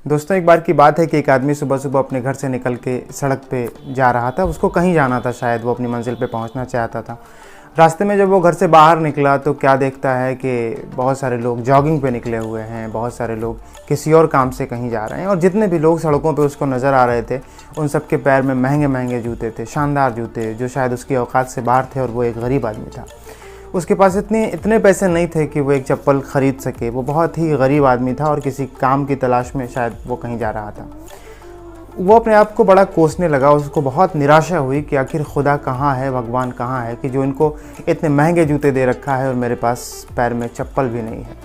दोस्तों, एक बार की बात है कि एक आदमी सुबह सुबह अपने घर से निकल के सड़क पे जा रहा था। उसको कहीं जाना था, शायद वो अपनी मंजिल पे पहुंचना चाहता था। रास्ते में जब वो घर से बाहर निकला तो क्या देखता है कि बहुत सारे लोग जॉगिंग पे निकले हुए हैं, बहुत सारे लोग किसी और काम से कहीं जा रहे हैं। और जितने भी लोग सड़कों पे उसको नज़र आ रहे थे, उन सब के पैर में महंगे महंगे जूते थे, शानदार जूते जो शायद उसकी औकात से बाहर थे। और वो एक गरीब आदमी था। उसके पास इतने पैसे नहीं थे कि वो एक चप्पल ख़रीद सके। वो बहुत ही गरीब आदमी था और किसी काम की तलाश में शायद वो कहीं जा रहा था। वो अपने आप को बड़ा कोसने लगा। उसको बहुत निराशा हुई कि आखिर खुदा कहाँ है, भगवान कहाँ है कि जो इनको इतने महंगे जूते दे रखा है और मेरे पास पैर में चप्पल भी नहीं है।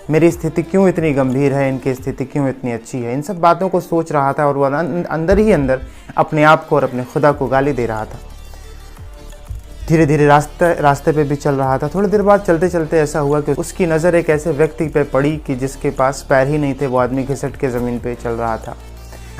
मेरी स्थिति क्यों इतनी गंभीर है, इनकी स्थिति क्यों इतनी अच्छी है। इन सब बातों को सोच रहा था और वो अंदर ही अंदर अपने आप को और अपने खुदा को गाली दे रहा था। धीरे धीरे रास्ते पे भी चल रहा था। थोड़ी देर बाद चलते चलते ऐसा हुआ कि उसकी नज़र एक ऐसे व्यक्ति पे पड़ी कि जिसके पास पैर ही नहीं थे। वो आदमी घिसट के ज़मीन पे चल रहा था।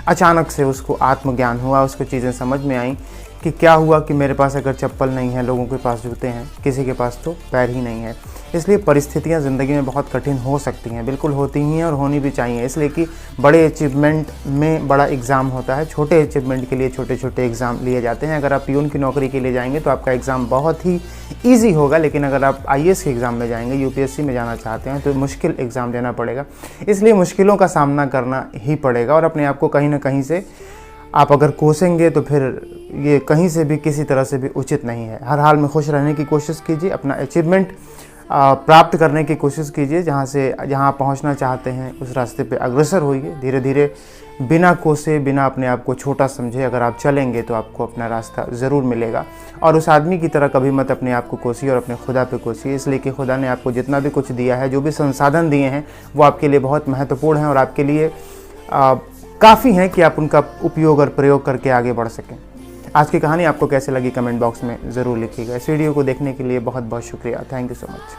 अचानक से उसको आत्मज्ञान हुआ। उसको चीज़ें समझ में आई कि क्या हुआ कि मेरे पास अगर चप्पल नहीं है, लोगों के पास जूते हैं, किसी के पास तो पैर ही नहीं है। इसलिए परिस्थितियां ज़िंदगी में बहुत कठिन हो सकती हैं, बिल्कुल होती ही हैं और होनी भी चाहिए। इसलिए कि बड़े अचीवमेंट में बड़ा एग्ज़ाम होता है, छोटे अचीवमेंट के लिए छोटे छोटे एग्ज़ाम लिए जाते हैं। अगर आप पियून की नौकरी के लिए जाएंगे तो आपका एग्ज़ाम बहुत ही ईजी होगा, लेकिन अगर आप IAS के एग्ज़ाम में जाएंगे, UPSC में जाना चाहते हैं तो मुश्किल एग्ज़ाम देना पड़ेगा। इसलिए मुश्किलों का सामना करना ही पड़ेगा और अपने आप को कहीं ना कहीं से आप अगर कोसेंगे तो फिर ये कहीं से भी किसी तरह से भी उचित नहीं है। हर हाल में खुश रहने की कोशिश कीजिए, अपना अचीवमेंट प्राप्त करने की कोशिश कीजिए। जहाँ पहुँचना चाहते हैं उस रास्ते पे अग्रसर होइए। धीरे धीरे, बिना कोसे, बिना अपने आप को छोटा समझे अगर आप चलेंगे तो आपको अपना रास्ता ज़रूर मिलेगा। और उस आदमी की तरह कभी मत अपने आप को कोसिए और अपने खुदा पे कोसिए। इसलिए कि खुदा ने आपको जितना भी कुछ दिया है, जो भी संसाधन दिए हैं, वो आपके लिए बहुत महत्वपूर्ण हैं और आपके लिए काफ़ी हैं कि आप उनका उपयोग और प्रयोग करके आगे बढ़ सकें। आज की कहानी आपको कैसे लगी कमेंट बॉक्स में ज़रूर लिखिएगा। इस वीडियो को देखने के लिए बहुत बहुत शुक्रिया। Thank you so much.